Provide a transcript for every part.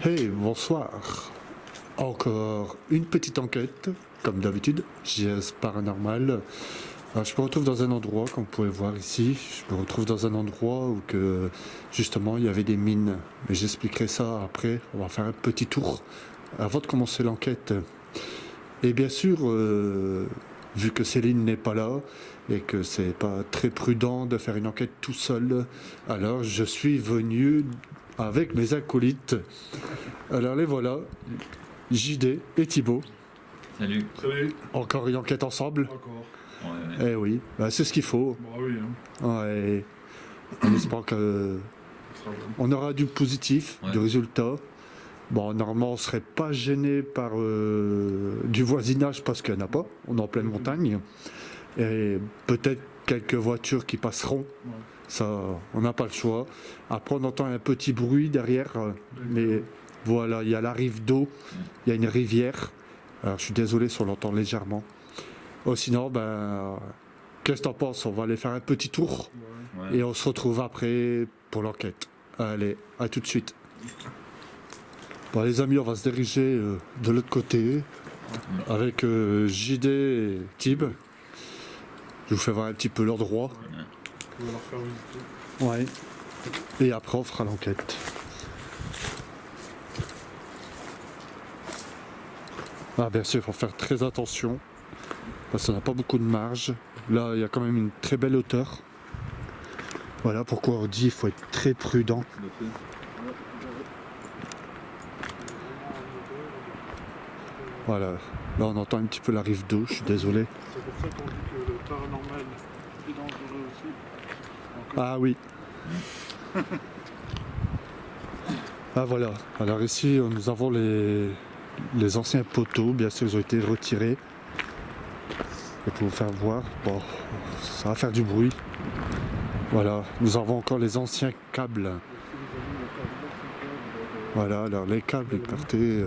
Hey, bonsoir. Encore une petite enquête, comme d'habitude, JS Paranormal. Alors, je me retrouve dans un endroit, comme vous pouvez voir ici, je me retrouve dans un endroit où que, justement il y avait des mines. Mais j'expliquerai ça après, on va faire un petit tour avant de commencer l'enquête. Et bien sûr, vu que Céline n'est pas là et que c'est pas très prudent de faire une enquête tout seul, alors je suis venu avec mes acolytes. Alors les voilà, JD et Thibaut. Salut. Salut. Encore une enquête ensemble. Encore. Ouais. Eh oui, bah, c'est ce qu'il faut. Bah oui, hein. Ouais. On espère que Ça sera bon. on aura du positif, Ouais. du résultat. Bon, normalement, on serait pas gêné par du voisinage parce qu'il n'y en a pas. On est en pleine montagne. Et peut-être quelques voitures qui passeront. Ouais. Ça, on n'a pas le choix. Après, on entend un petit bruit derrière. Mais voilà, il y a la rive d'eau. Il y a une rivière. Alors, je suis désolé si on l'entend légèrement. Oh, sinon, ben, qu'est-ce que t'en penses? On va aller faire un petit tour. Ouais. Ouais. Et on se retrouve après pour l'enquête. Allez, à tout de suite. Bon les amis, on va se diriger de l'autre côté avec JD et Tib. Je vous fais voir un petit peu l'endroit. On va leur faire visiter. Ouais. Et après on fera l'enquête. Ah bien sûr, il faut faire très attention. Parce qu'on n'a pas beaucoup de marge. Là, il y a quand même une très belle hauteur. Voilà pourquoi on dit qu'il faut être très prudent. Voilà, là on entend un petit peu la rive d'eau, je suis désolé. C'est pour ça qu'on dit que le paranormal est dangereux aussi. Ah oui. Ah voilà, alors ici nous avons les anciens poteaux, bien sûr ils ont été retirés. Et pour vous faire voir, bon, ça va faire du bruit. Voilà, nous avons encore les anciens câbles. Voilà, alors les câbles ils partaient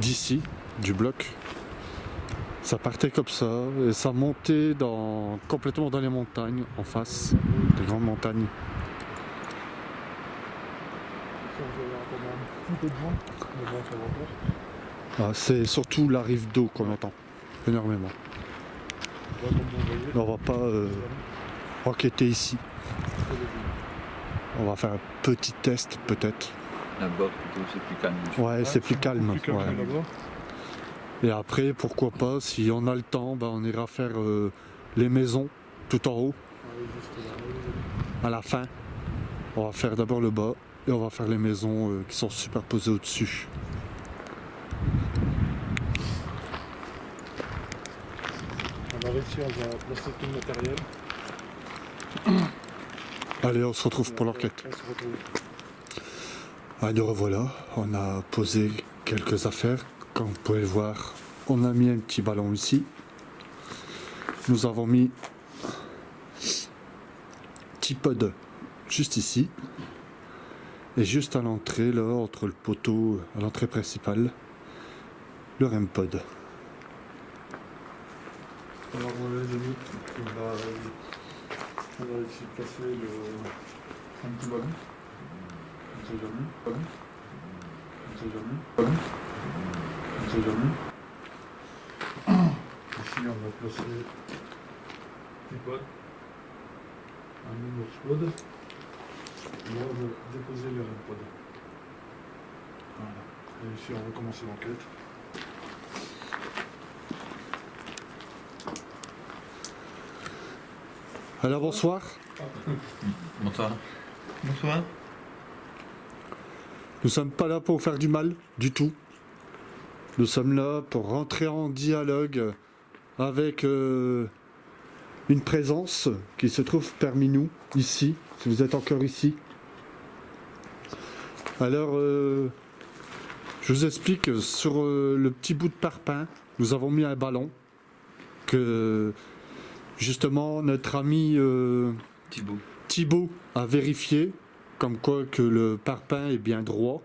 d'ici, du bloc. Ça partait comme ça, et ça montait complètement dans les montagnes, en face, des grandes montagnes. Si on veut avoir un petit peu de vent, mais bon, ça va pas. Ah, c'est surtout la rive d'eau qu'on entend, énormément. On va comme vous voyez. Mais on va pas enquêter ici. On va faire un petit test peut-être. Là-bas, plutôt, c'est plus calme. Ouais, c'est plus calme. Plus calme Ouais. là-bas. Et après, pourquoi pas, si on a le temps, bah, on ira faire les maisons tout en haut, Ouais, juste là. à la fin. On va faire d'abord le bas et on va faire les maisons qui sont superposées au-dessus. On a réussi à placer tout le matériel. Allez, on se retrouve pour l'enquête. On se retrouve. Ah, nous revoilà, on a posé quelques affaires. Comme vous pouvez le voir, on a mis un petit ballon ici. Nous avons mis petit pod juste ici. Et juste à l'entrée, là, entre le poteau, à l'entrée principale, le REM pod. Alors les amis, on va ici placer un petit ballon. On sait jamais. Ballon. On sait jamais. Ballon. On sait jamais. Ici on va placer des pods. Un autre pod. Et là on va déposer le pod. Voilà. Et ici on va commencer l'enquête. Alors bonsoir, Bonsoir. Bonsoir. nous sommes pas là pour faire du mal, du tout. Nous sommes là pour rentrer en dialogue avec une présence qui se trouve parmi nous, ici, si vous êtes encore ici. Alors, je vous explique, sur le petit bout de parpaing, nous avons mis un ballon que, justement, notre ami Thibaut. Thibaut a vérifié, comme quoi que le parpaing est bien droit,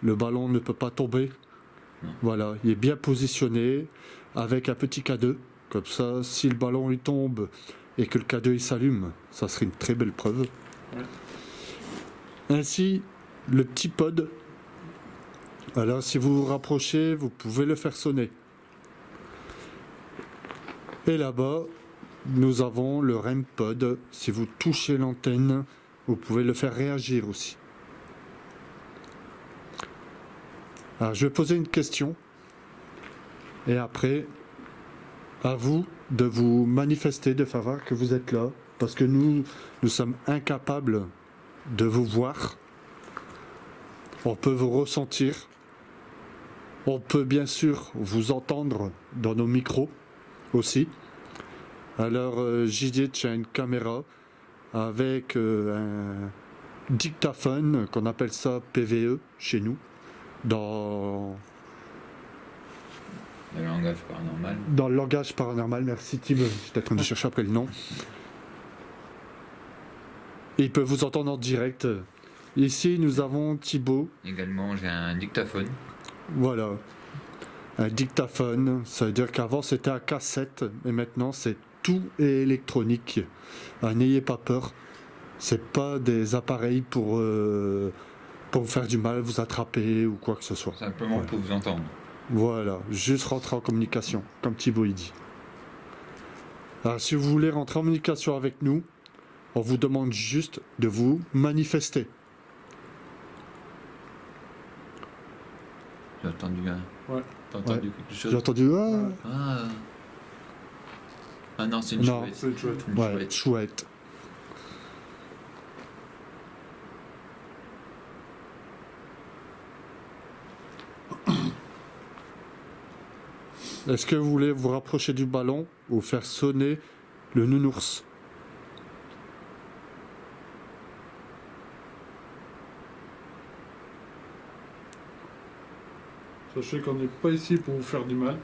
le ballon ne peut pas tomber. Voilà, il est bien positionné, avec un petit K2, comme ça, si le ballon il tombe et que le K2 il s'allume, ça serait une très belle preuve. Ouais. Ainsi, le petit pod. Alors si vous vous rapprochez, vous pouvez le faire sonner. Et là-bas, nous avons le REM pod. Si vous touchez l'antenne, vous pouvez le faire réagir aussi. Alors je vais poser une question. Et après, à vous de vous manifester, de faire voir que vous êtes là. Parce que nous sommes incapables de vous voir. On peut vous ressentir. On peut bien sûr vous entendre dans nos micros aussi. Alors Gidier, tu as une caméra avec un dictaphone, qu'on appelle ça PVE chez nous, dans Le langage paranormal. le langage paranormal. Merci Tim, j'étais en train de chercher après le nom. Et il peut vous entendre en direct. Ici, nous avons Thibaut. Également, j'ai un dictaphone. Voilà. Un dictaphone, ça veut dire qu'avant c'était à cassette, mais maintenant c'est tout est électronique. N'ayez pas peur. C'est pas des appareils pour vous faire du mal, vous attraper ou quoi que ce soit. Simplement pour vous entendre. Voilà, juste rentrer en communication, comme Thibaut il dit. Alors si vous voulez rentrer en communication avec nous, on vous demande juste de vous manifester. J'ai entendu un... Ouais. T'as entendu quelque chose? J'ai entendu Ah non, c'est une Non. chouette. C'est une chouette. Une ouais, chouette. chouette. Est-ce que vous voulez vous rapprocher du ballon ou faire sonner le nounours? Sachez qu'on n'est pas ici pour vous faire du mal.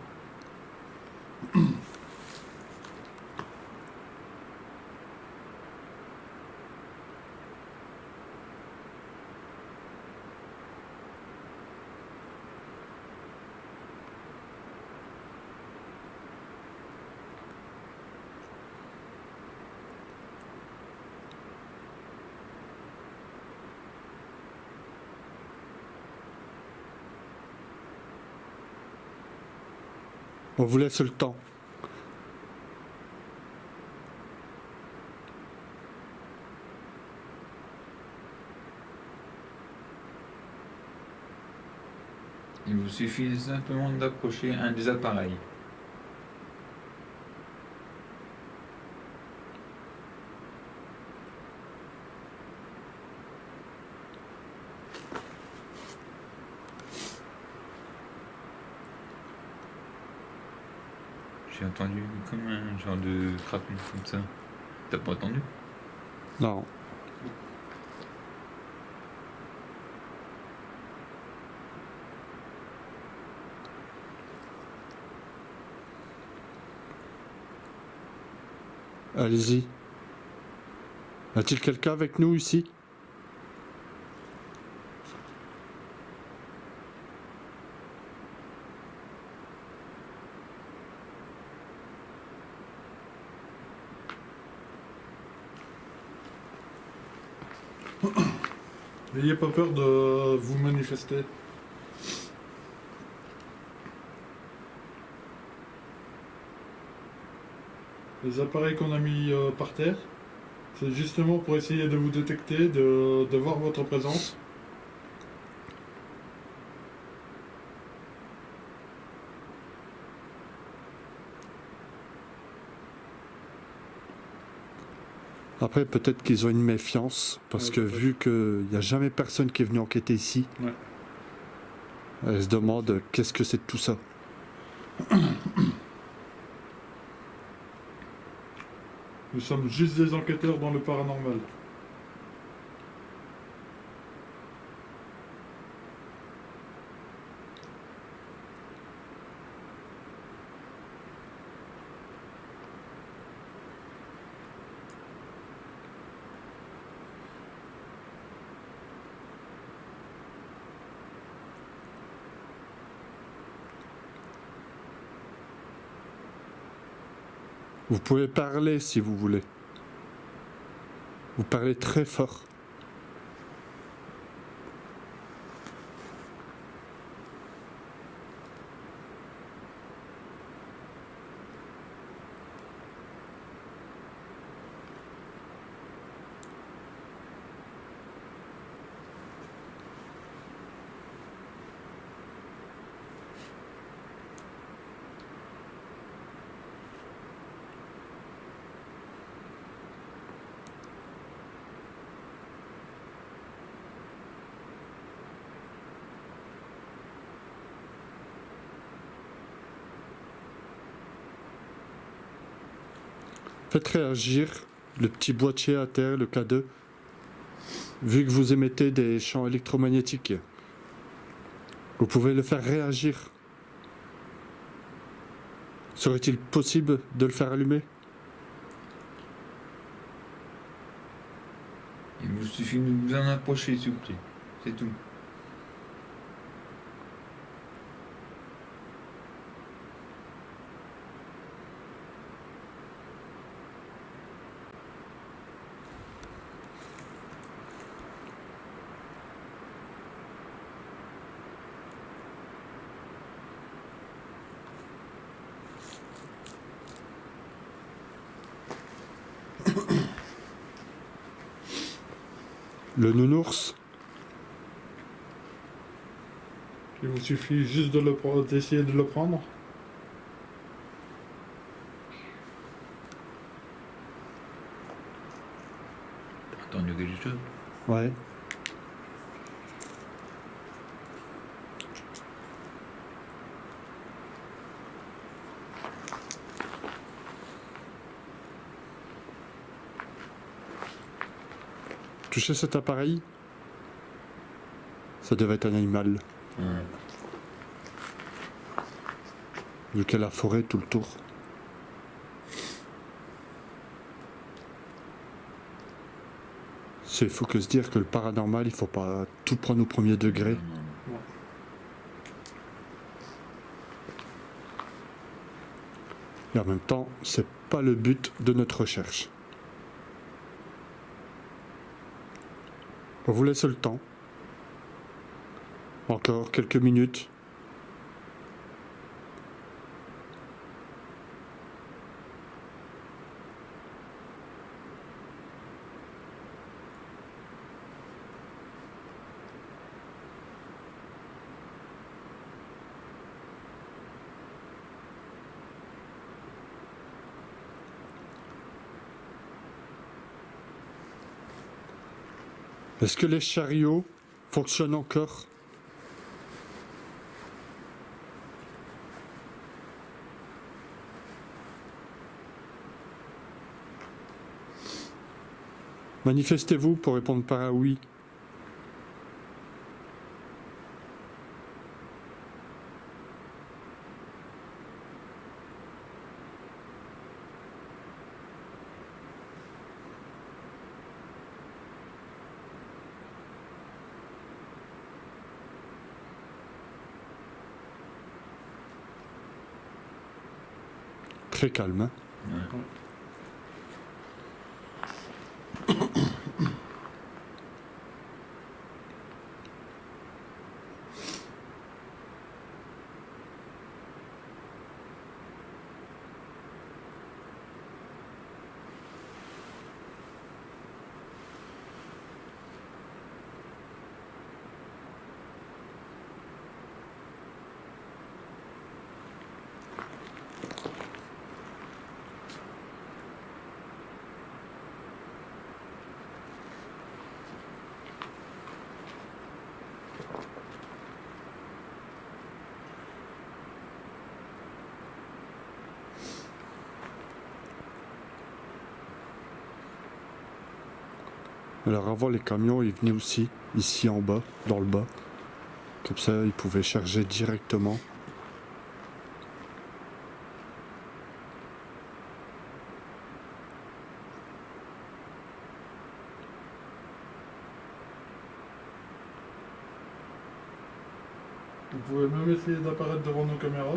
On vous laisse le temps. Il vous suffit simplement d'approcher un des appareils. J'ai entendu comme un genre de craquement comme ça. T'as pas entendu? Non. Allez-y. Y a-t-il quelqu'un avec nous ici? N'ayez pas peur de vous manifester. Les appareils qu'on a mis par terre, c'est justement pour essayer de vous détecter, de voir votre présence. Après, peut-être qu'ils ont une méfiance, parce Ouais, que peut-être. vu qu'il n'y a jamais personne qui est venu enquêter ici, Ouais. elle se demande qu'est-ce que c'est de tout ça. Nous sommes juste des enquêteurs dans le paranormal. Vous pouvez parler si vous voulez. Vous parlez très fort. Faites réagir le petit boîtier à terre, le K2, vu que vous émettez des champs électromagnétiques. Vous pouvez le faire réagir. Serait-il possible de le faire allumer? Il vous suffit de vous en approcher, s'il vous plaît. C'est tout. Le nounours? Il vous suffit juste d'essayer de le prendre. T'as entendu quelque chose? Ouais. Touchez cet appareil? Ça devait être un animal, Ouais. vu qu'il y a la forêt tout le tour. Il faut que se dire que le paranormal, il faut pas tout prendre au premier degré. Non, non. Et en même temps, c'est pas le but de notre recherche. On vous laisse le temps. Encore quelques minutes. Est-ce que les chariots fonctionnent encore? Manifestez-vous pour répondre par un oui. Très calme, hein? Ouais. Alors avant, les camions, ils venaient aussi, ici en bas, dans le bas. Comme ça, ils pouvaient charger directement. Vous pouvez même essayer d'apparaître devant nos caméras.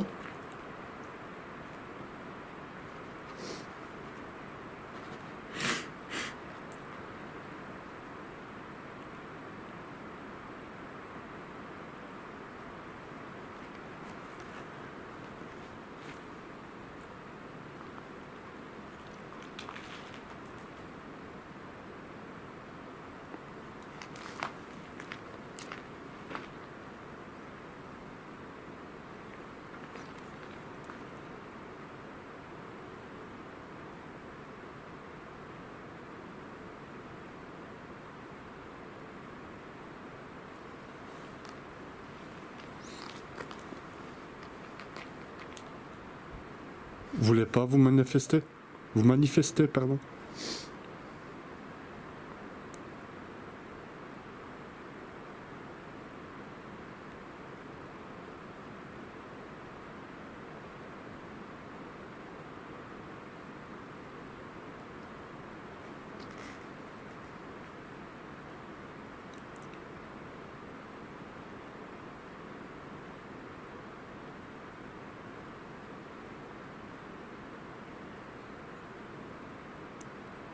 Vous voulez pas vous manifester? Vous manifestez, pardon.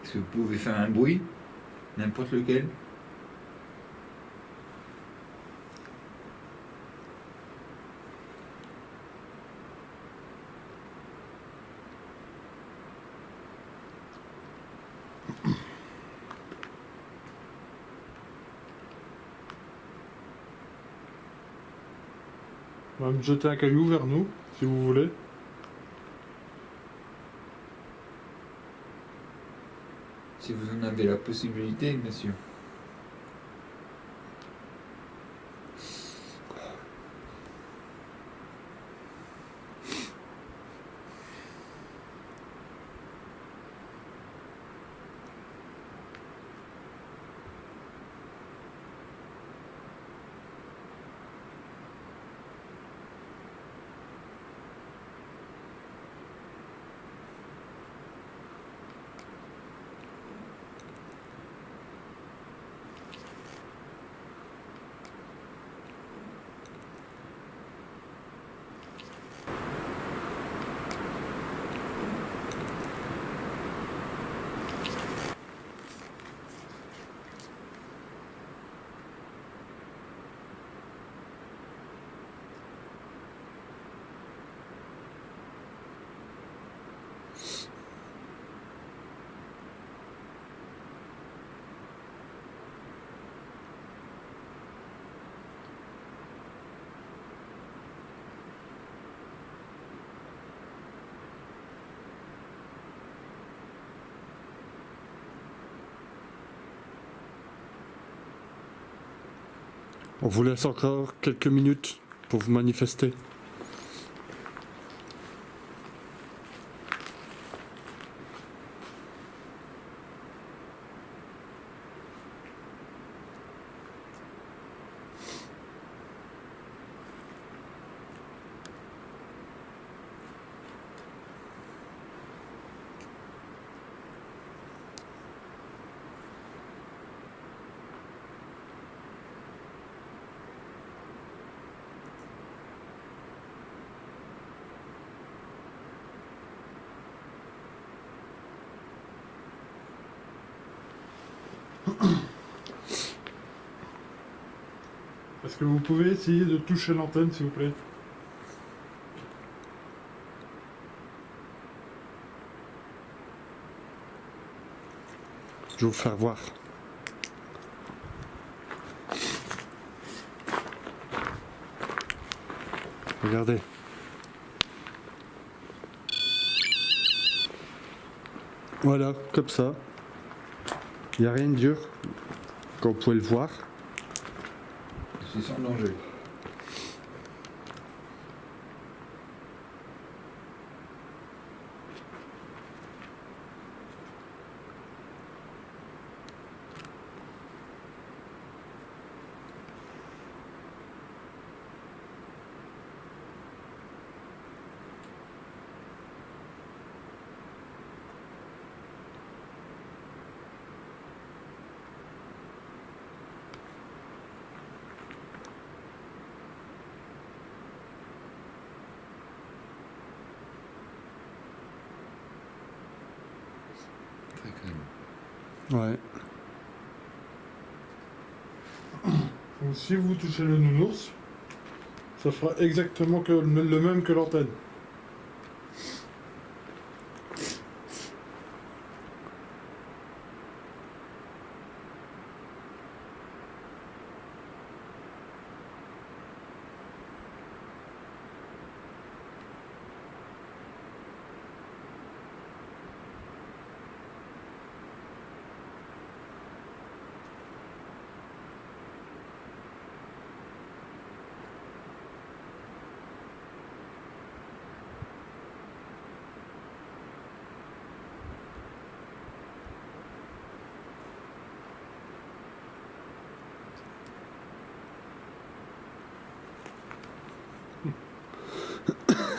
Est-ce que vous pouvez faire un bruit? N'importe lequel? On va me jeter un caillou vers nous, si vous voulez. Si vous en avez la possibilité, monsieur. On vous laisse encore quelques minutes pour vous manifester. Est-ce que vous pouvez essayer de toucher l'antenne, s'il vous plaît? Je vais vous faire voir. Regardez. Voilà, comme ça. Il n'y a rien de dur, comme vous pouvez le voir. C'est sans danger. Très calme. Ouais. Donc, si vous touchez le nounours, ça fera exactement le même que l'antenne.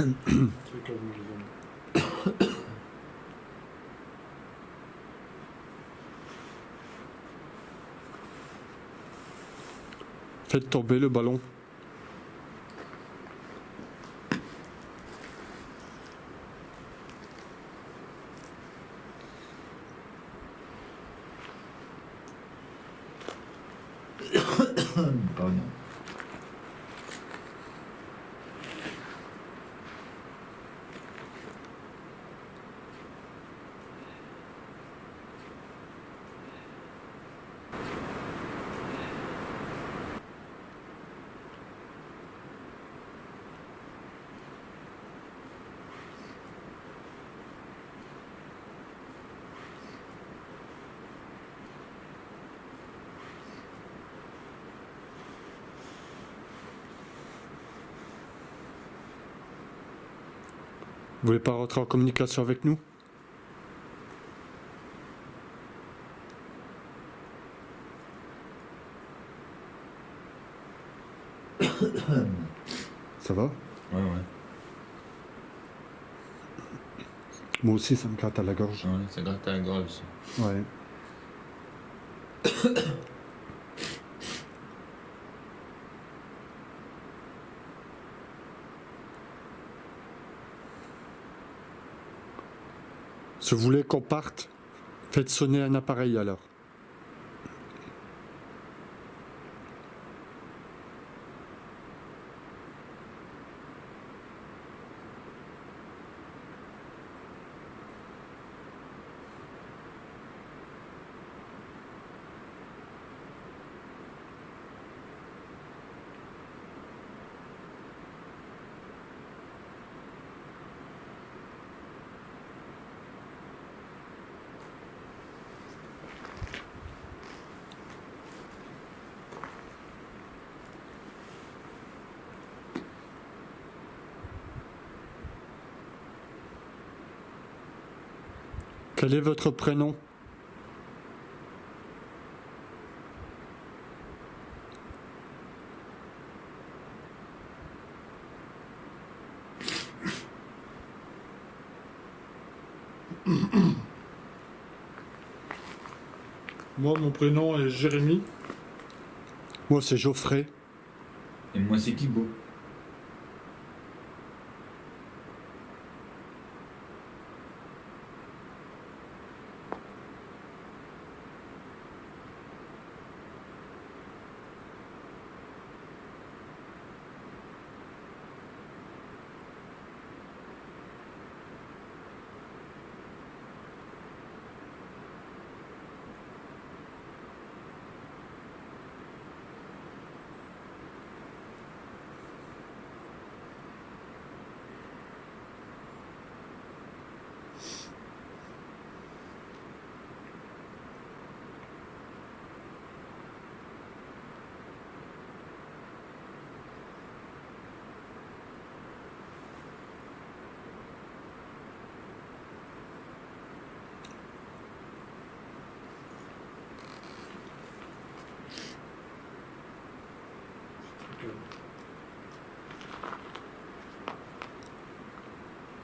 C'est comme les hommes. Faites tomber le ballon. Pardon. Vous voulez pas rentrer en communication avec nous? Ça va? Ouais, ouais. Moi aussi, ça me gratte à la gorge. Ouais, ça gratte à la gorge aussi. Ouais. Si vous voulez qu'on parte, faites sonner un appareil alors. Quel est votre prénom? Moi, mon prénom est Jérémy. Moi, c'est Geoffrey. Et moi, c'est Thibaut.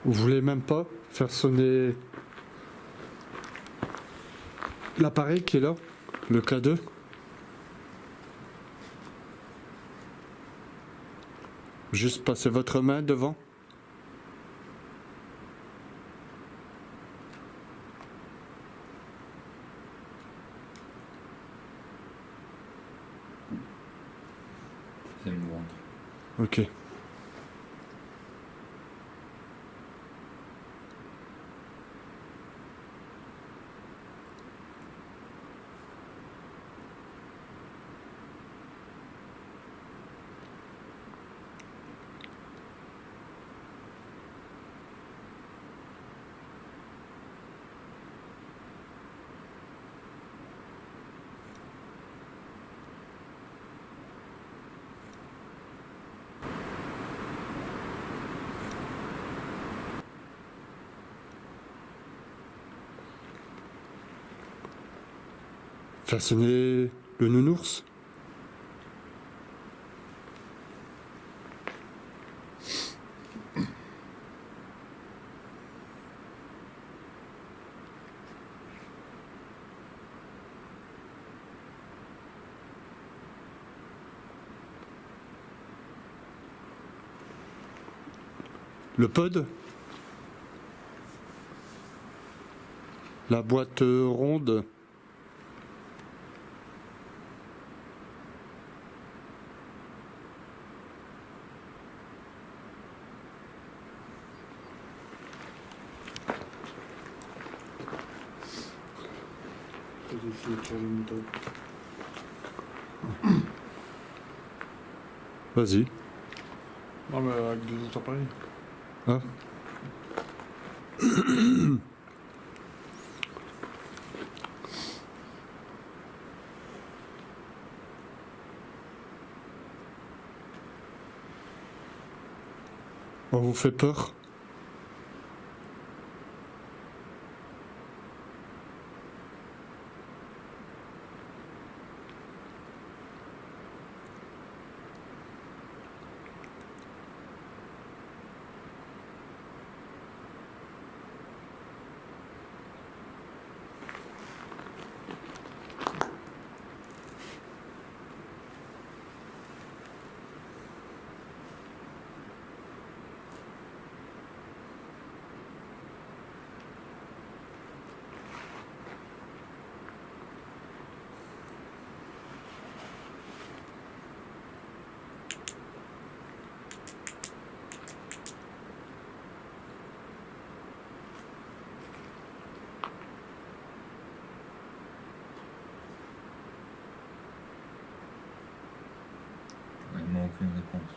Vous voulez même pas faire sonner l'appareil qui est là, le K2? Juste passer votre main devant. C'est mon ventre. Ok. Faire sonner le nounours. Le pod? La boîte ronde? Vérifier sur le moteur. Vas-y. Non, mais avec des autres appareils. Ah. On vous fait peur? Vraiment aucune réponse.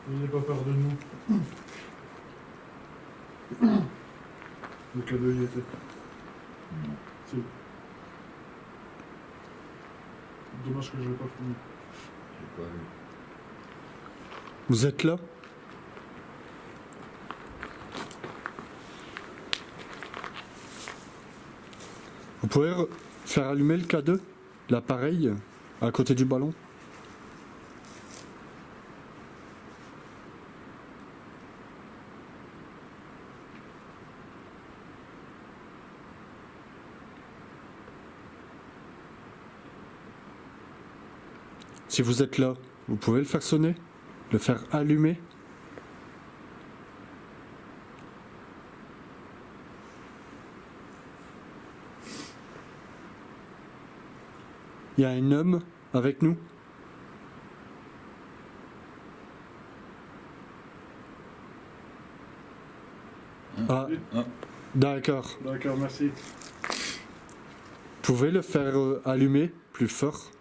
N'ayez pas peur de nous. Le cadeau y était. Non. Si. Dommage que je l'ai pas fini. J'ai pas vu. Vous êtes là? Vous pouvez faire allumer le K2, l'appareil, à côté du ballon? Si vous êtes là, vous pouvez le faire sonner, le faire allumer. Il y a un homme avec nous? Ah, Ah, d'accord. D'accord, merci. Vous pouvez le faire allumer plus fort?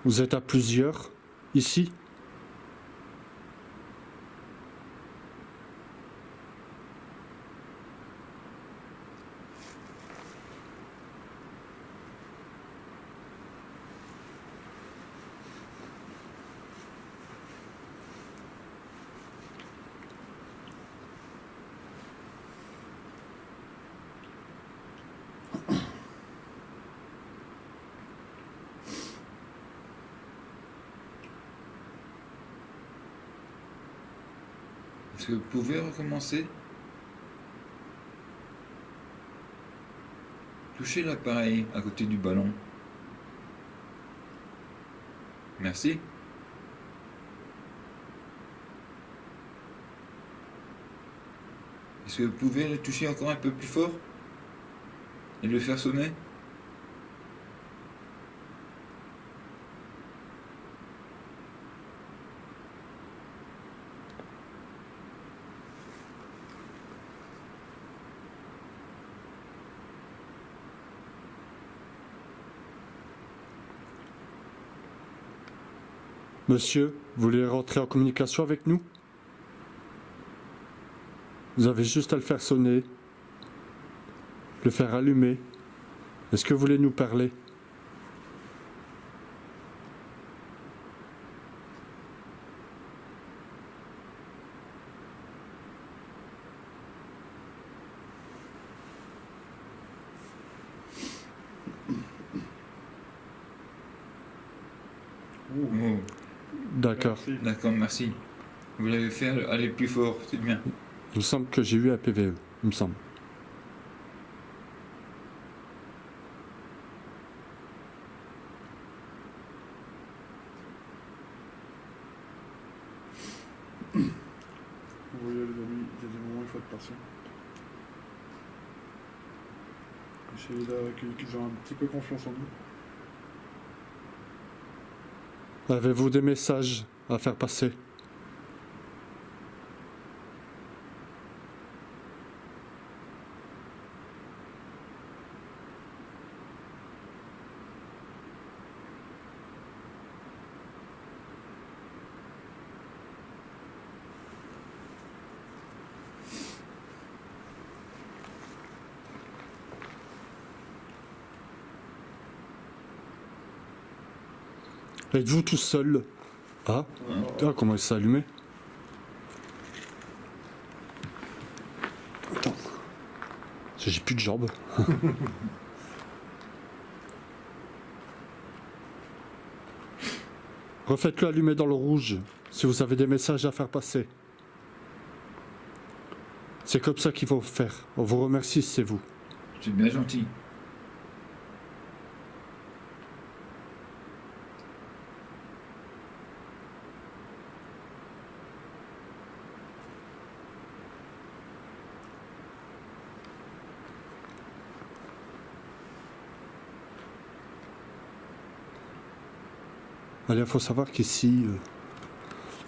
Vous êtes à plusieurs ici? est-ce que vous pouvez recommencer? Touchez l'appareil à côté du ballon. Merci. Est-ce que vous pouvez le toucher encore un peu plus fort et le faire sonner? Monsieur, vous voulez rentrer en communication avec nous? Vous avez juste à le faire sonner, le faire allumer. Est-ce que vous voulez nous parler? D'accord. Merci. D'accord, merci. Vous l'avez fait aller plus fort, c'est bien. Il me semble que j'ai eu un PVE, il me semble. Vous voyez les amis, il y a des moments où il faut être patient. Essayez qu'ils ont un petit peu confiance en nous. Avez-vous des messages à faire passer? Êtes-vous tout seul? Ah, ah, comment il s'est allumé? Attends. J'ai plus de jambes. Refaites-le allumer dans le rouge si vous avez des messages à faire passer. C'est comme ça qu'il faut faire. On vous remercie, c'est vous. C'est bien gentil. Allez, il faut savoir qu'ici,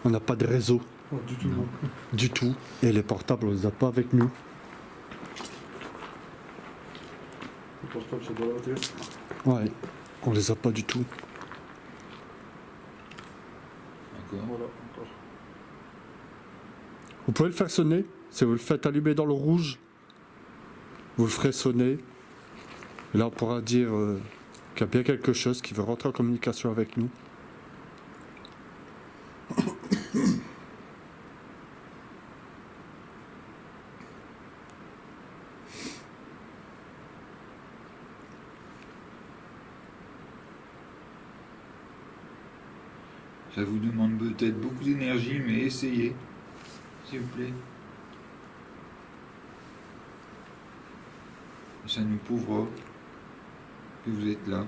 on n'a pas de réseau Oh, du tout, non. du tout. Et les portables, on les a pas avec nous. Le portable, c'est de la tête. Ouais, on les a pas du tout. D'accord. Voilà, encore. Vous pouvez le faire sonner. Si vous le faites allumer dans le rouge, vous le ferez sonner. Et là, on pourra dire qu'il y a bien quelque chose qui veut rentrer en communication avec nous. Ça vous demande peut-être beaucoup d'énergie, mais essayez, s'il vous plaît. Ça nous prouvera que vous êtes là.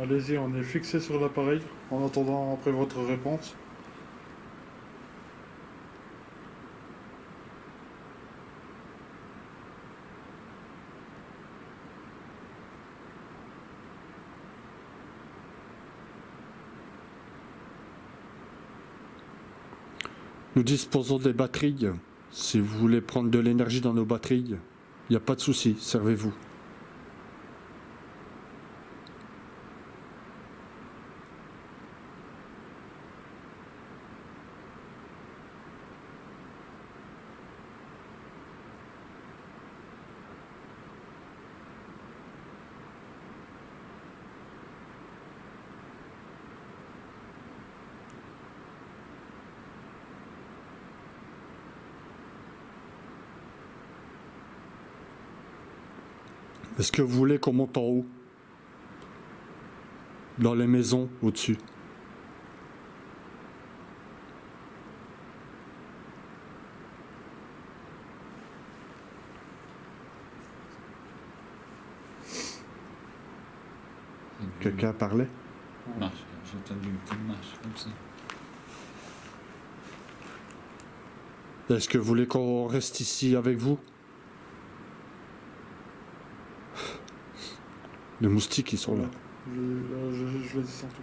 Allez-y, on est fixé sur l'appareil en attendant après votre réponse. Nous disposons des batteries. Si vous voulez prendre de l'énergie dans nos batteries, il n'y a pas de souci, servez-vous. Est-ce que vous voulez qu'on monte en haut? Dans les maisons au-dessus? Quelqu'un a parlé? Marche, j'ai entendu une petite marche comme ça. Est-ce que vous voulez qu'on reste ici avec vous? Les moustiques, ils sont là. Je le dis sans tout.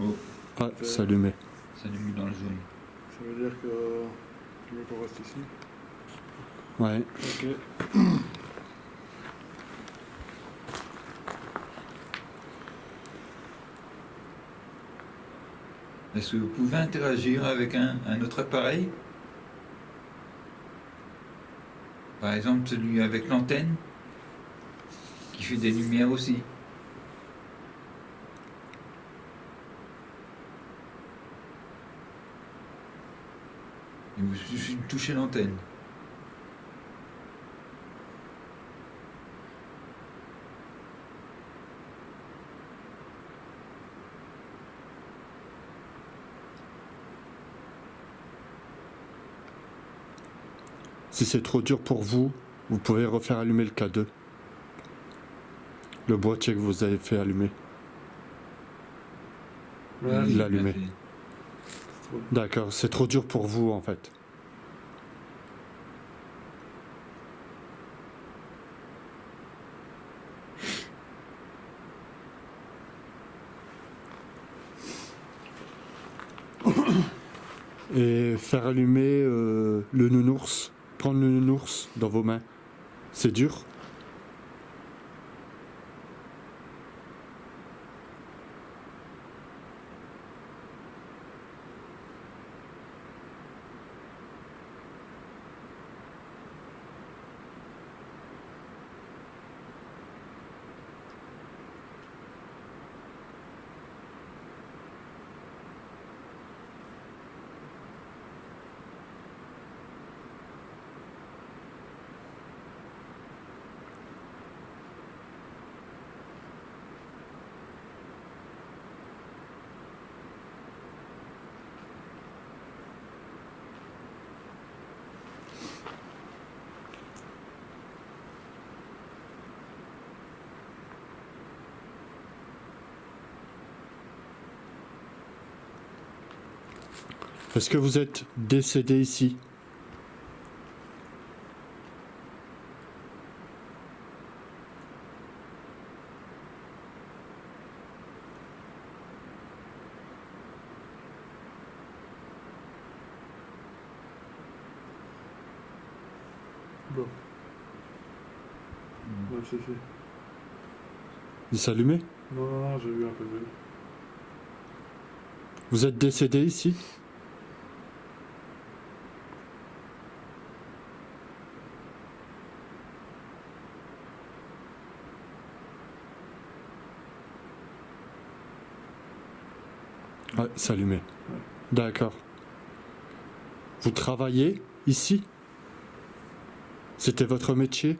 Oh, Ah, c'est allumé. ça nous met dans le jaune. Ça veut dire que tu veux qu'on reste ici? Ouais. Ok. Est-ce que vous pouvez interagir avec un autre appareil? Par exemple, celui avec l'antenne, qui fait des lumières aussi. Il vous suffit de toucher l'antenne. Si c'est trop dur pour vous, vous pouvez refaire allumer le K2. Le boîtier que vous avez fait allumer. Ouais, Il Oui, l'a allumé. merci. D'accord, c'est trop dur pour vous en fait. Et faire allumer le nounours, prendre le nounours dans vos mains, c'est dur? Est-ce que vous êtes décédé ici? Bon. Ouais, c'est fait. Il s'allumait? Non, non, non, j'ai vu un peu mieux. Vous êtes décédé ici? Ouais, c'est allumé. D'accord. Vous travaillez ici? C'était votre métier?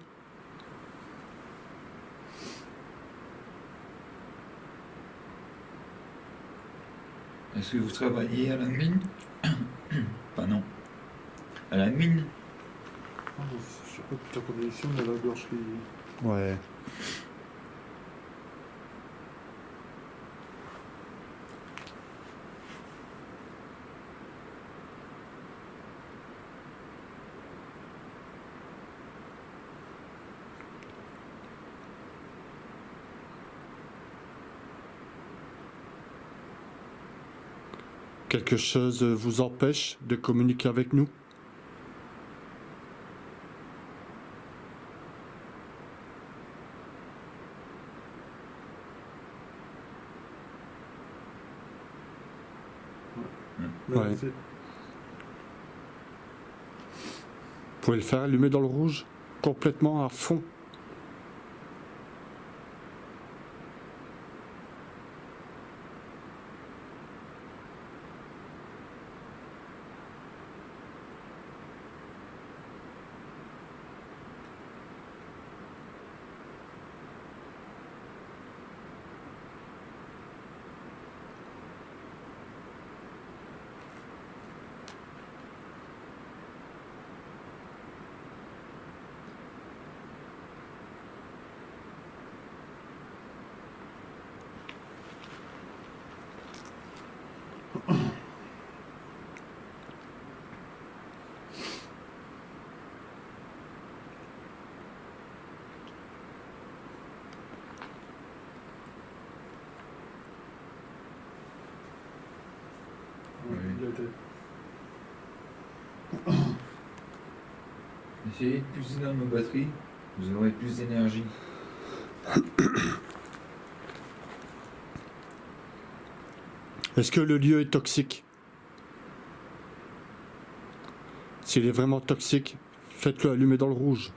Est-ce que vous travaillez à la mine? Pas non. À la mine? Ah, je sais pas de ta condition, mais la gorge qui... Ouais. Quelque chose vous empêche de communiquer avec nous? Ouais. C'est... Vous pouvez le faire allumer dans le rouge? Complètement à fond? Essayez de puiser dans nos batteries, vous aurez plus d'énergie. Est-ce que le lieu est toxique? S'il est vraiment toxique, faites-le allumer dans le rouge.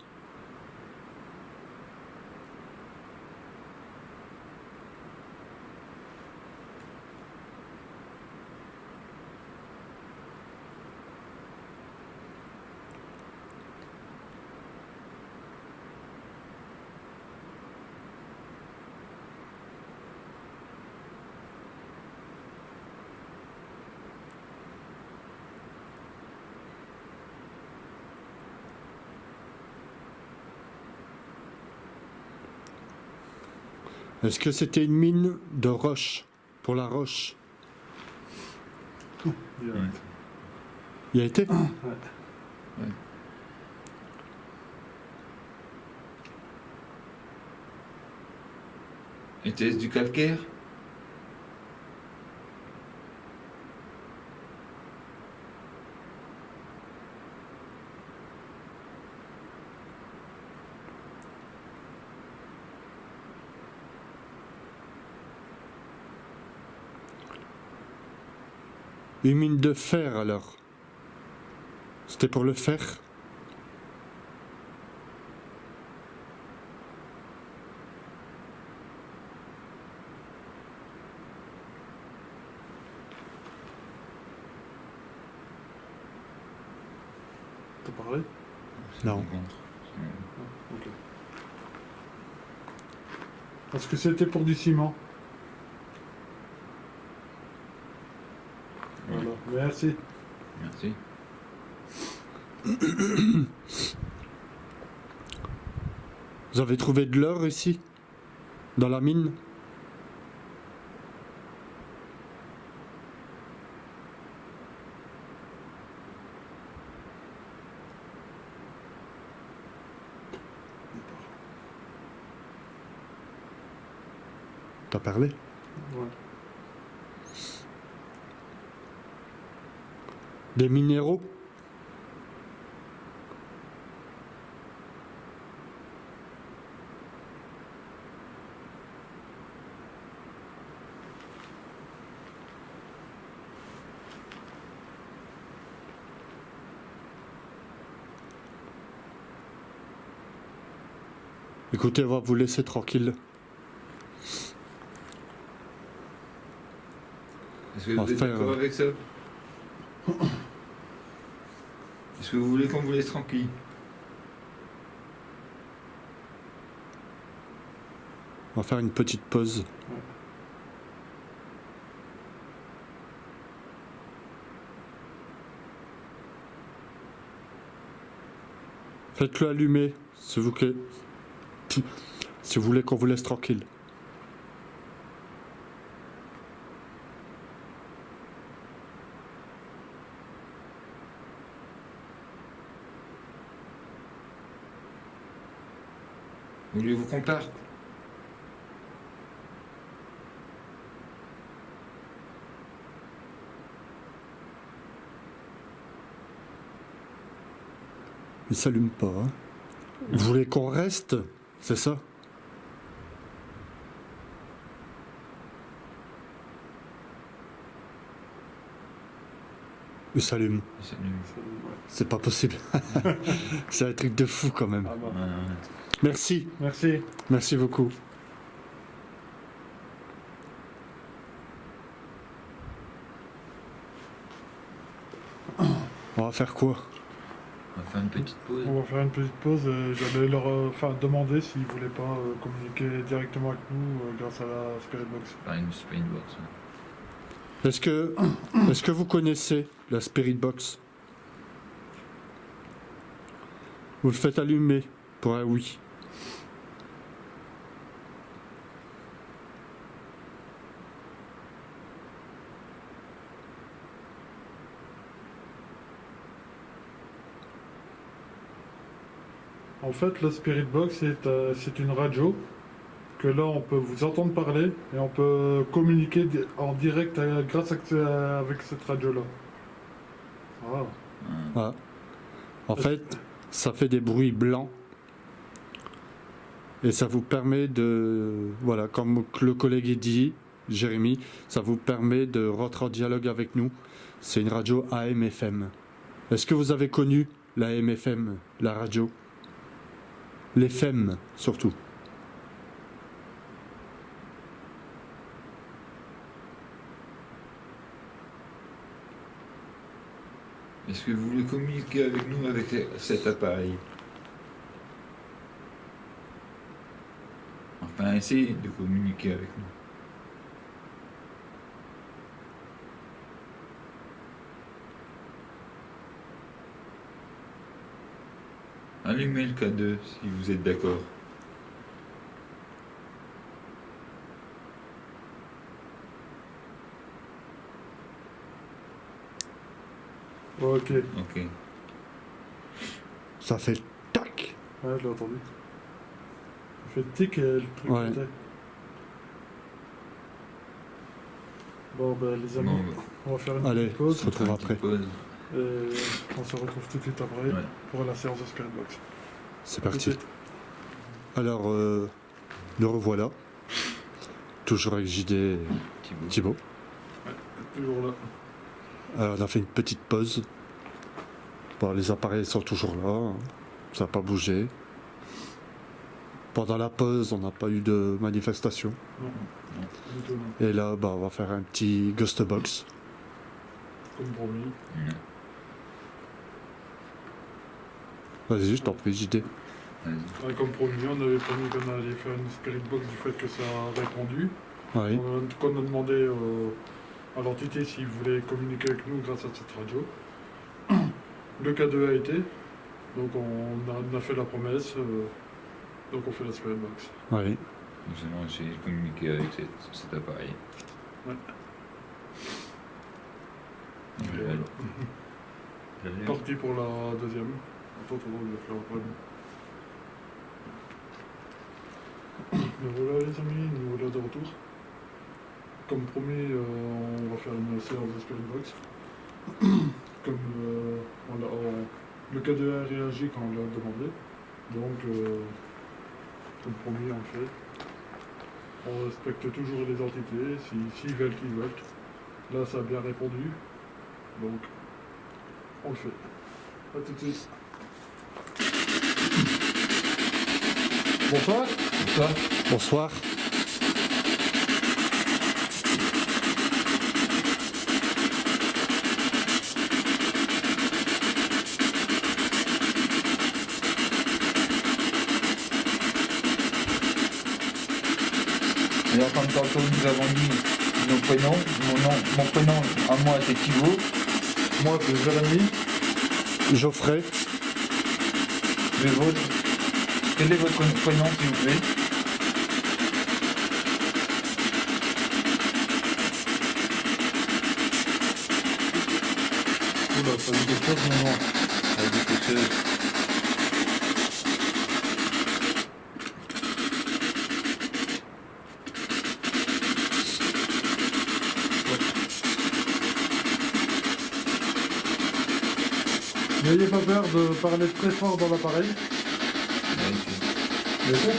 Est-ce que c'était une mine de roche? Pour la roche? Direct. Ouais. Il y a été? Ouais. Était-ce du calcaire? Une mine de fer alors? C'était pour le fer? T'as parlé? Non. Ok. Est-ce que c'était pour du ciment? Voilà, merci. Merci. Vous avez trouvé de l'or ici? Dans la mine? T'as parlé? Ouais. Des minéraux? Écoutez, on va vous laisser tranquille. Est-ce que On vous va êtes faire, d'accord avec ça? Est-ce que vous voulez qu'on vous laisse tranquille? On va faire une petite pause. Faites-le allumer, s'il vous plaît. Si vous voulez qu'on vous laisse tranquille. Voulez-vous qu'on parte? Il s'allume pas. Hein. Vous voulez qu'on reste? C'est ça? Il s'allume. Salut. C'est pas possible. C'est un truc de fou quand même. Ah bah. Ouais, ouais. Merci. Merci. Merci beaucoup. On va faire quoi? On va faire une petite pause. On va faire une petite pause. J'allais leur demander s'ils voulaient pas communiquer directement avec nous grâce à la Spirit Box. Par une Spirit Box. Est-ce que vous connaissez la Spirit Box? Vous le faites allumer pour un oui. En fait, la Spirit Box, c'est une radio que là, on peut vous entendre parler et on peut communiquer en direct avec cette radio-là. Voilà. Ah. En fait, ça fait des bruits blancs. Et ça vous permet de, voilà, comme le collègue a dit, Jérémy, ça vous permet de rentrer en dialogue avec nous. C'est une radio AM/FM. Est-ce que vous avez connu la AM/FM, la radio? Les FM surtout. Est-ce que vous voulez communiquer avec nous avec cet appareil? Enfin, essayez de communiquer avec nous. Allumez le K2 si vous êtes d'accord. Ok. Ok. Ça fait tac. Ouais, je l'ai entendu. Ça fait tic et le truc. Ouais. était. Bon, ben, les amis, Bon, bah, on va faire une Allez, petite on pause. se retrouve une après. petite pause. Et on se retrouve tout de suite après Ouais. pour la séance de Skybox. C'est Tout de parti. suite. Alors, le revoilà. Toujours avec JD et Thibaut. Thibaut. Toujours là. Alors, on a fait une petite pause. Bon, les appareils sont toujours là. Hein. Ça n'a pas bougé. Pendant la pause, on n'a pas eu de manifestation. Non, Non. du tout, non. Et là, bah, on va faire un petit ghost box. Comme promis. Vas-y, je t'en prie, JD. Vas-y. Ouais, comme promis, on avait promis qu'on allait faire une spirit box du fait que ça a répondu. Oui. On a demandé à l'entité s'ils voulaient communiquer avec nous grâce à cette radio. Le K2 a été. Donc on a fait la promesse. Donc on fait la spirit box. Oui. Nous allons essayer de communiquer avec cet appareil. Ouais. Voilà. J'avais- Parti pour la deuxième. Attends, on va faire après. Mais voilà les amis, nous voilà de retour. Comme promis, on va faire une séance de spirit box. Comme le K2 a réagi quand on l'a demandé. Donc, comme promis, on le fait. On respecte toujours les entités, s'ils veulent qu'ils veulent. Là, ça a bien répondu. Donc, on le fait. A tout de suite. Bonsoir. Bonsoir. Bonsoir. Alors, comme tantôt nous avons dit nos prénoms, mon prénom à moi c'est Thibaut. Moi, c'est Jérémy. Geoffrey. Le vôtre, quel est votre prénom s'il vous plaît? Oula, ça dit quelque chose, mais non. Ça dit quelque chose. N'ayez pas peur de parler très fort dans l'appareil. Ouais, D'accord.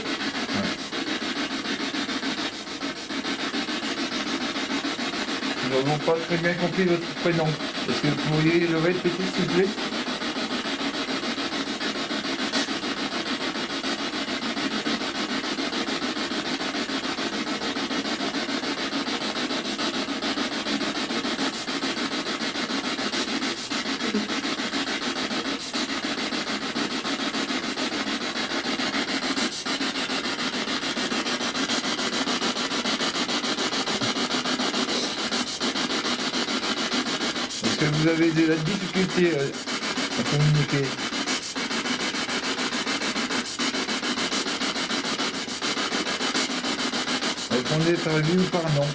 nous n'avons pas très bien compris votre prénom. Est-ce que vous pourriez le répéter s'il vous plaît? Est-ce que vous avez de la difficulté à communiquer? Répondez par oui ou par non.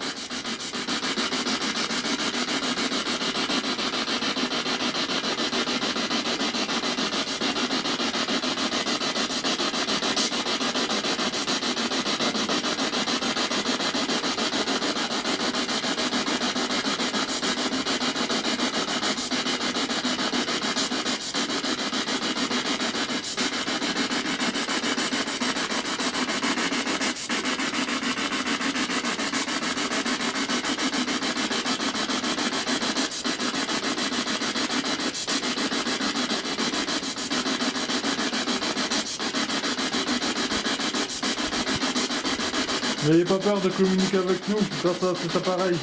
N'ayez pas peur de communiquer avec nous grâce à cet appareil.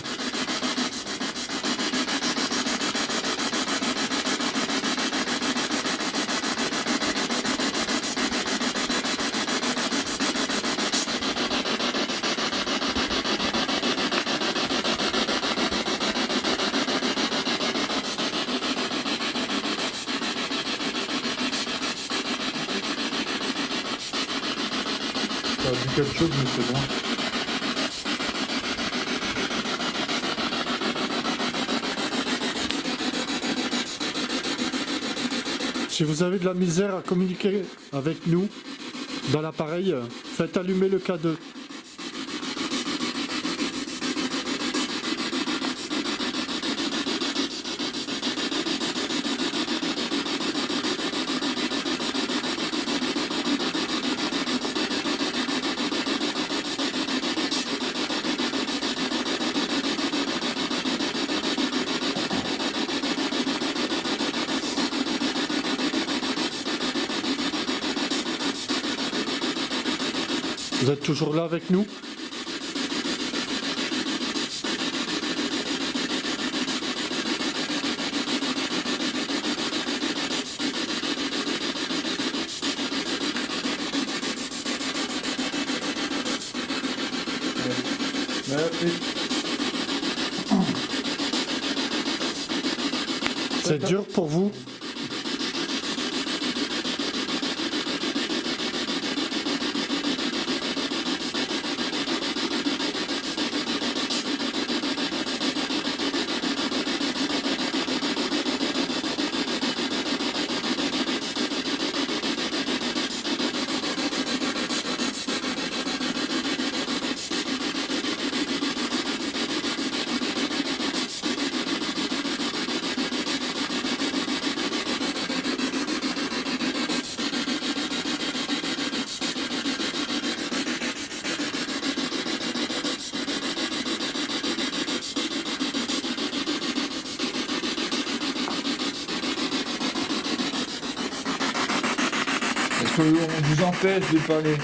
Ça a dit quelque chose, mais c'est bon. Si vous avez de la misère à communiquer avec nous dans l'appareil, faites allumer le K2. Vous êtes toujours là avec nous? Merci. C'est dur pour vous? Est-ce qu'on vous empêche de parler?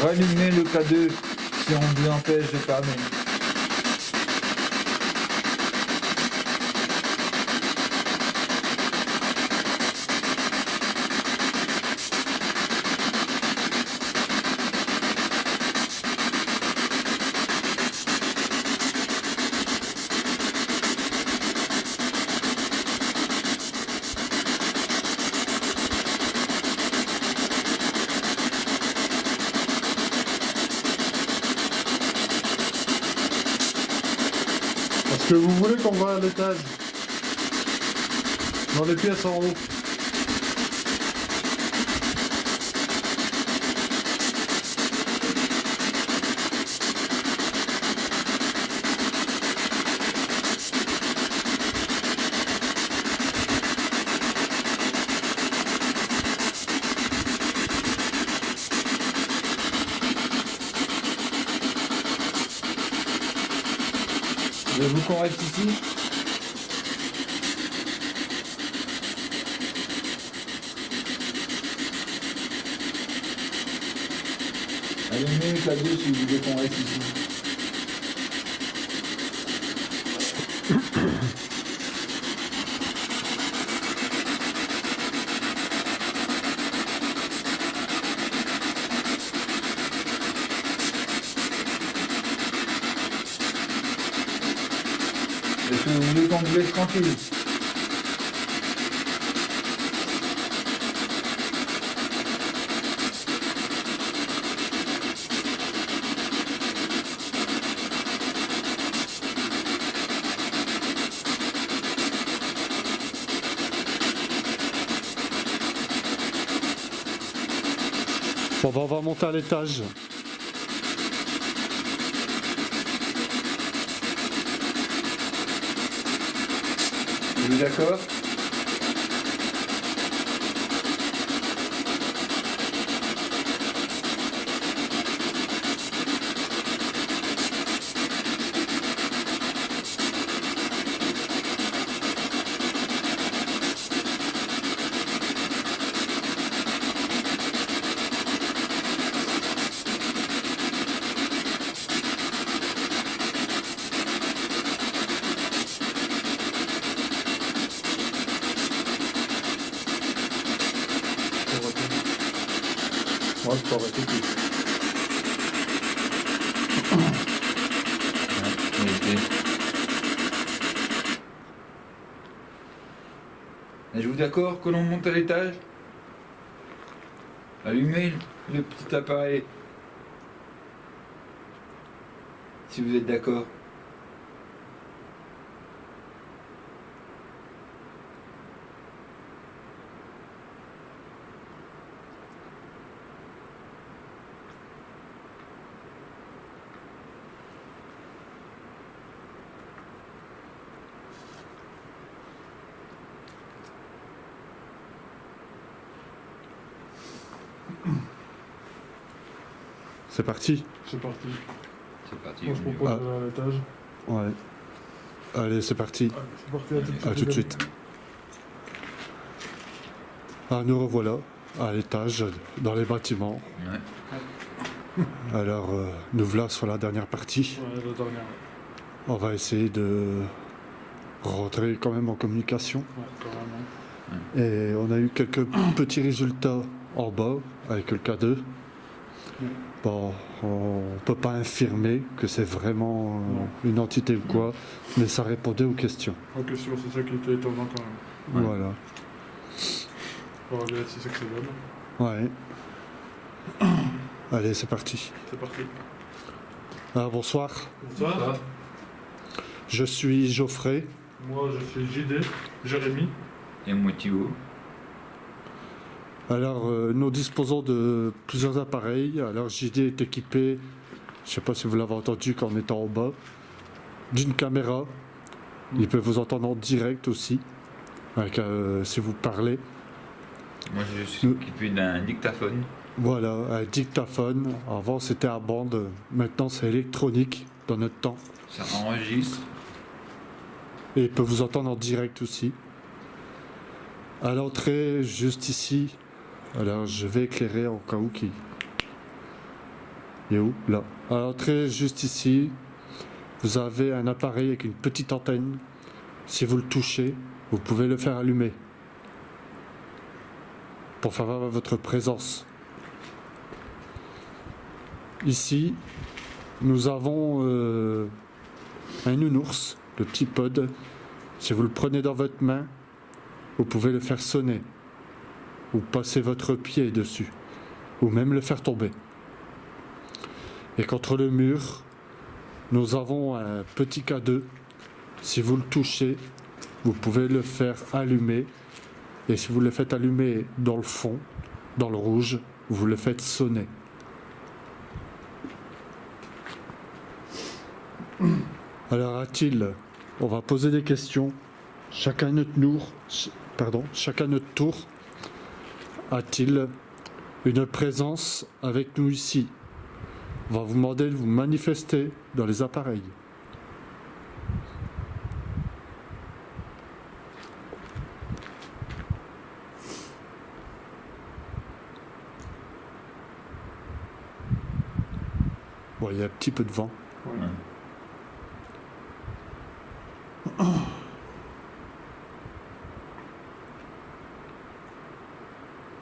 Rallumez le K2 si on vous empêche de parler. Est-ce que vous voulez qu'on va à l'étage? Dans les pièces en haut. Voulez-vous qu'on reste ici? Allumez le K2 si vous voulez qu'on reste ici. Est-ce que vous voulez qu'on vous laisse tranquille? Bon, ben, on va monter à l'étage. Vous êtes d'accord? Moi, je peux arrêter tout. Êtes-vous d'accord que l'on monte à l'étage? Allumez le petit appareil. Si vous êtes d'accord. C'est parti. C'est parti. C'est parti. Moi, je on y propose va. à l'étage. Ouais. Allez, c'est parti. Allez, c'est parti, à tout de suite. À tout de suite. Ah, nous revoilà à l'étage, dans les bâtiments. Ouais. Alors, nous voilà sur la dernière partie. Ouais, la dernière. On va essayer de rentrer quand même en communication. Ouais, carrément. Et on a eu quelques petits résultats en bas avec le K2. Bon, on peut pas infirmer que c'est vraiment Non. une entité ou quoi, mais ça répondait aux questions. Ok, sûr, c'est ça qui était étonnant quand même. Ouais. Voilà. On va regarder si c'est que c'est bon. Ouais. Allez, c'est parti. C'est parti. Ah, bonsoir. Bonsoir. Je suis Geoffrey. Moi, je suis JD, Jérémy. Et moi, Thibaut. Alors, nous disposons de plusieurs appareils. Alors, JD est équipé, je ne sais pas si vous l'avez entendu quand on était en bas, d'une caméra. Il peut vous entendre en direct aussi, avec, si vous parlez. Moi, je suis équipé d'un dictaphone. Voilà, un dictaphone. Avant, c'était à bande. Maintenant, c'est électronique dans notre temps. Ça enregistre. Et il peut vous entendre en direct aussi. À l'entrée, juste ici. Alors, je vais éclairer en cas où qui. Il est où? Là. À l'entrée, juste ici, vous avez un appareil avec une petite antenne. Si vous le touchez, vous pouvez le faire allumer. Pour faire voir votre présence. Ici, nous avons un nounours, le petit pod. Si vous le prenez dans votre main, vous pouvez le faire sonner. Ou passer votre pied dessus. Ou même le faire tomber. Et contre le mur, nous avons un petit K2. Si vous le touchez, vous pouvez le faire allumer. Et si vous le faites allumer dans le fond, dans le rouge, vous le faites sonner. Alors a-t-il, on va poser des questions. Chacun notre tour, a-t-il une présence avec nous ici? On va vous demander de vous manifester dans les appareils. Bon, il y a un petit peu de vent. Ouais. Ouais.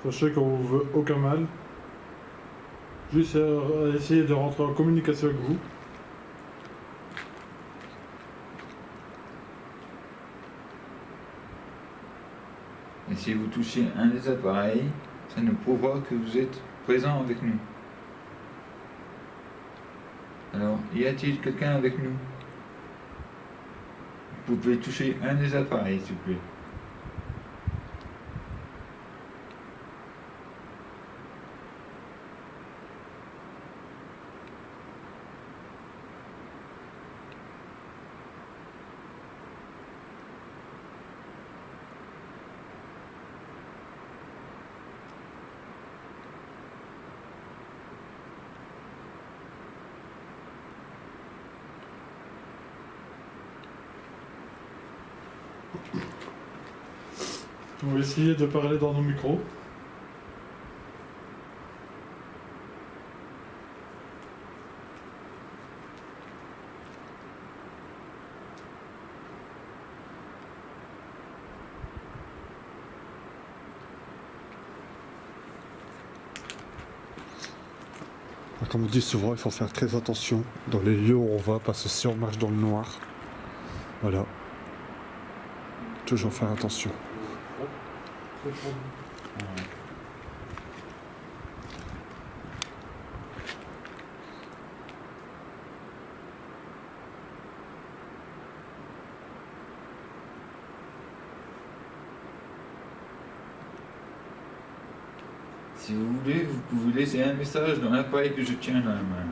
Sachez qu'on vous veut aucun mal. Juste essayer de rentrer en communication avec vous. Et si vous touchez un des appareils, ça nous prouvera que vous êtes présent avec nous. Alors, y a-t-il quelqu'un avec nous? Vous pouvez toucher un des appareils, s'il vous plaît. On va essayer de parler dans nos micros. Comme on dit souvent, il faut faire très attention dans les lieux où on va, parce que si on marche dans le noir, voilà, toujours faire attention. Hop, très fort. Si vous voulez, vous pouvez laisser un message dans l'appareil que je tiens dans la main.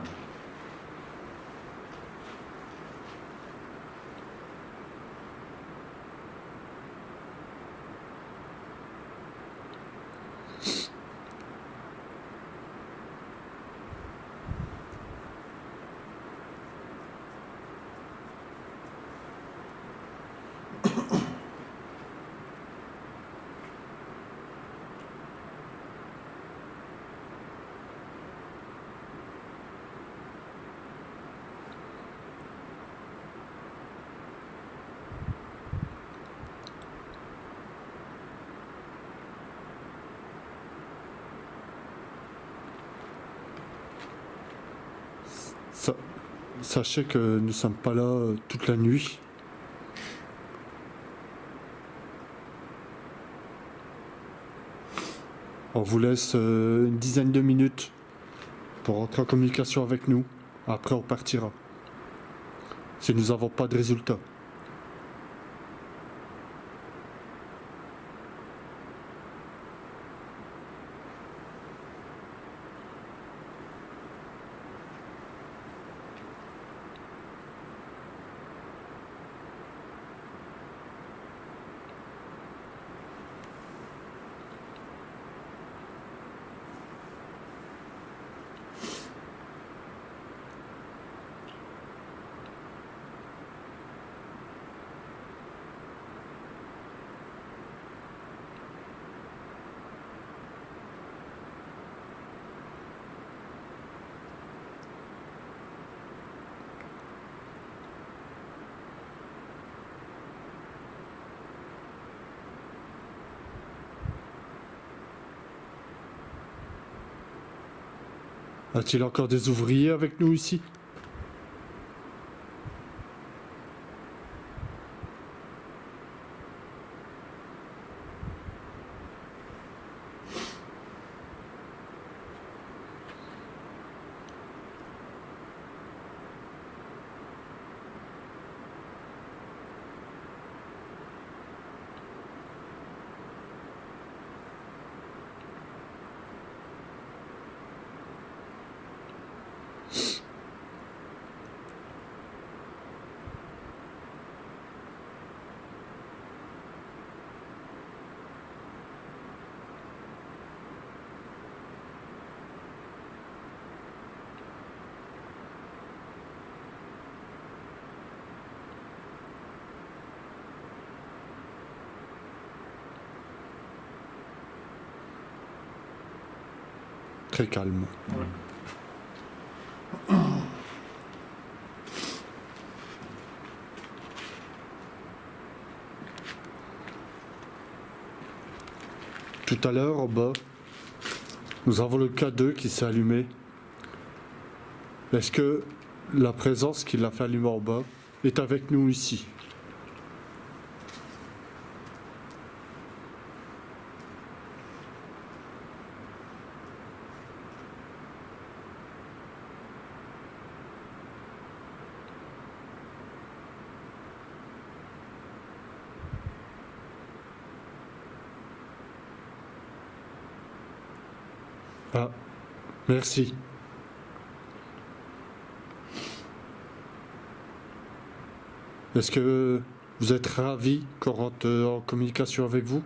Sachez que nous ne sommes pas là toute la nuit. On vous laisse une dizaine de minutes pour rentrer en communication avec nous. Après, on partira. Si nous n'avons pas de résultat. A-t-il encore des ouvriers avec nous ici? Très calme. Ouais. Tout à l'heure, en bas, nous avons le K2 qui s'est allumé. Est-ce que la présence qui l'a fait allumer en bas est avec nous ici? Ah, merci. Est-ce que vous êtes ravi qu'on rentre en communication avec vous?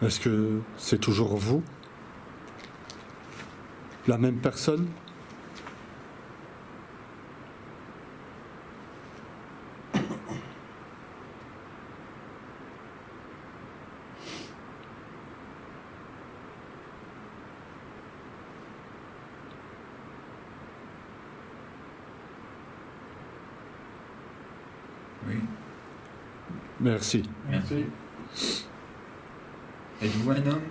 Est-ce que c'est toujours vous? La même personne? Merci. Merci. Êtes-vous un homme?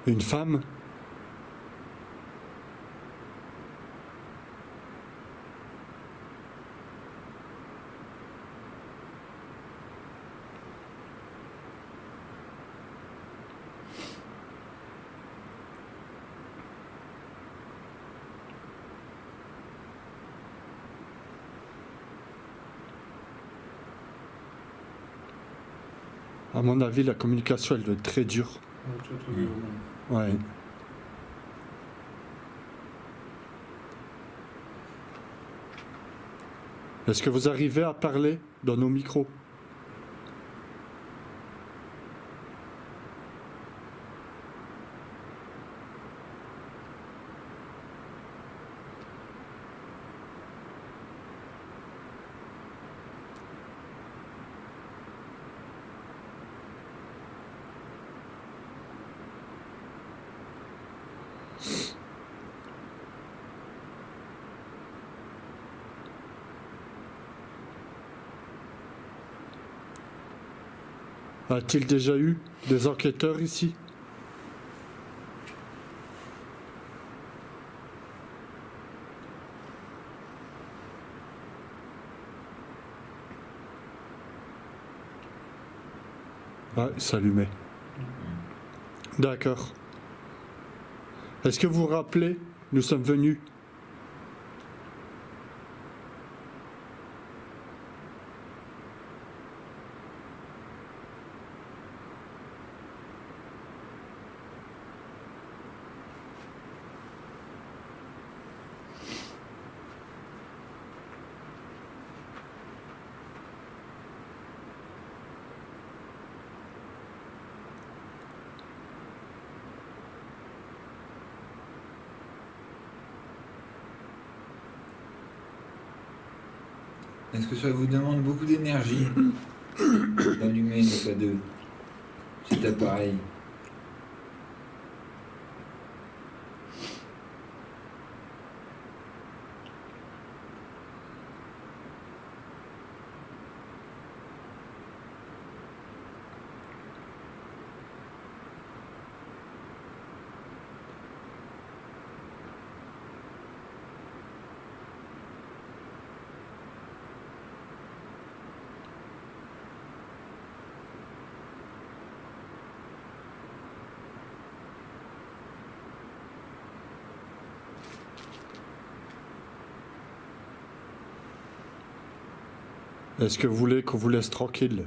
Une femme? À mon avis, la communication, elle doit être très dure. Ouais, tu as trouvé au même. Ouais. Est-ce que vous arrivez à parler dans nos micros? A-t-il déjà eu des enquêteurs ici? Ah, il s'allumait. D'accord. Est-ce que vous vous rappelez, nous sommes venus? Est-ce que ça vous demande beaucoup d'énergie d'allumer cet appareil? Est-ce que vous voulez qu'on vous laisse tranquille?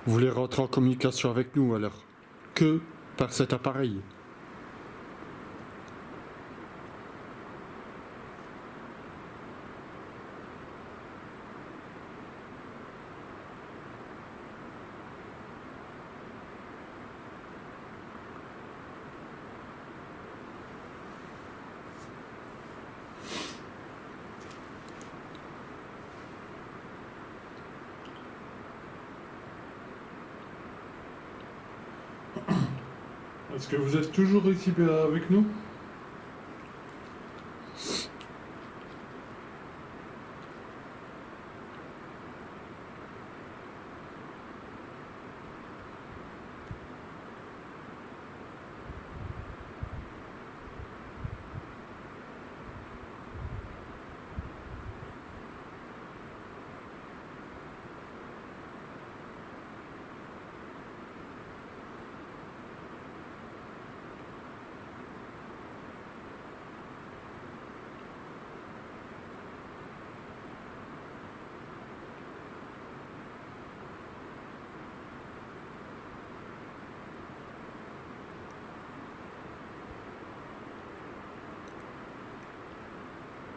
Vous voulez rentrer en communication avec nous alors? Que par cet appareil? Est-ce que vous êtes toujours ici avec nous?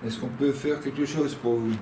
Est-ce qu'on peut faire quelque chose pour vous?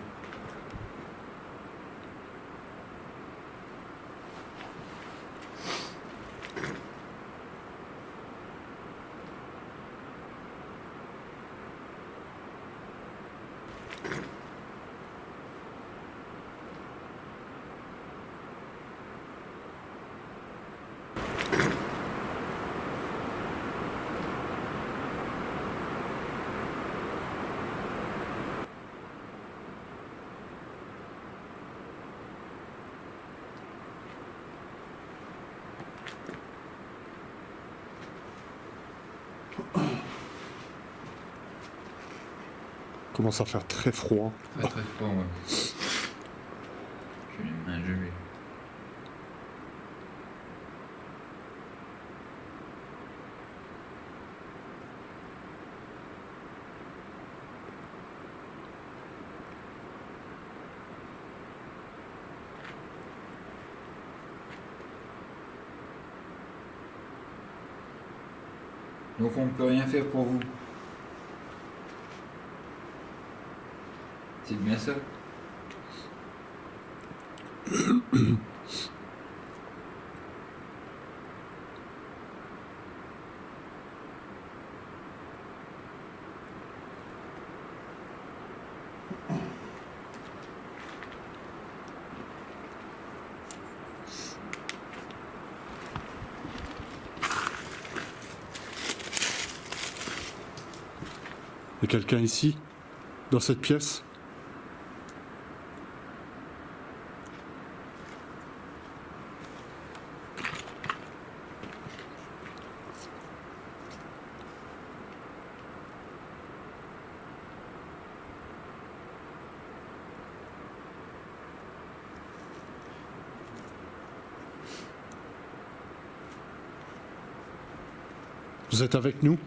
Commence à faire très froid. Très très fort, ouais. J'ai les mains gelées. Donc on peut rien faire pour vous. C'est bien ça? Il y a quelqu'un ici, dans cette pièce? Vous êtes avec nous?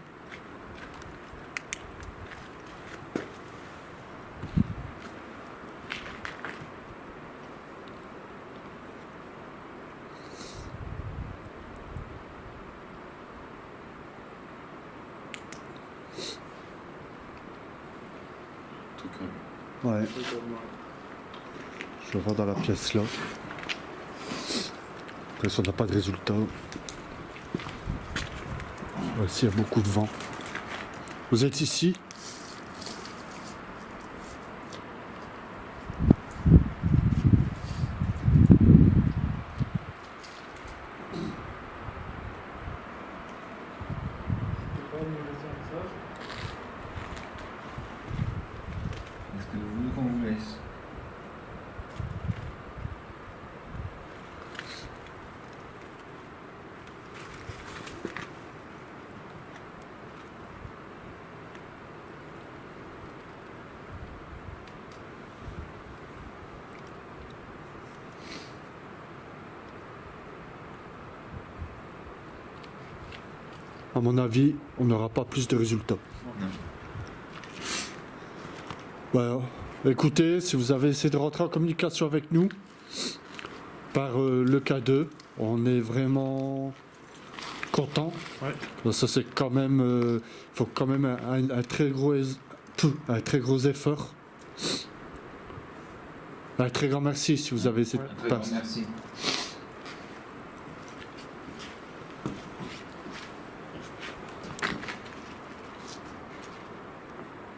Ouais, je vais voir dans la pièce là. Après, si on n'a pas de résultat. Ici, il y a beaucoup de vent. Vous êtes ici? Est-ce que vous voulez qu'on vous laisse? À mon avis, on n'aura pas plus de résultats. Non. Voilà. Écoutez, si vous avez essayé de rentrer en communication avec nous par le K2, on est vraiment content. Ouais. Ça c'est quand même, faut quand même un très gros effort. Un très grand merci si vous avez essayé Un de très grand passer. merci.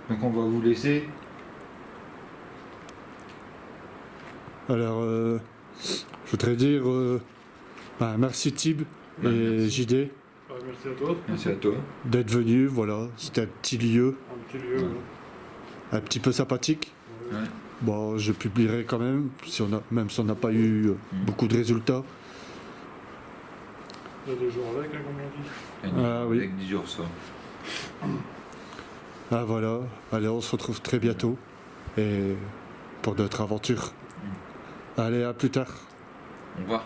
Donc on va vous laisser. Alors, je voudrais dire merci Tib et Merci. JD Merci à toi. Merci à toi. d'être venus. Voilà, c'était un petit lieu, Un petit lieu. Ouais. Ouais. un petit peu sympathique. Ouais. Ouais. Bon, je publierai quand même, même si on n'a pas eu beaucoup de résultats. Il y a 2 jours avec, hein, comme on dit. Ah oui. Avec 10 jours ça. Ah voilà, allez, on se retrouve très bientôt et pour notre aventure. Allez, à plus tard. Au revoir.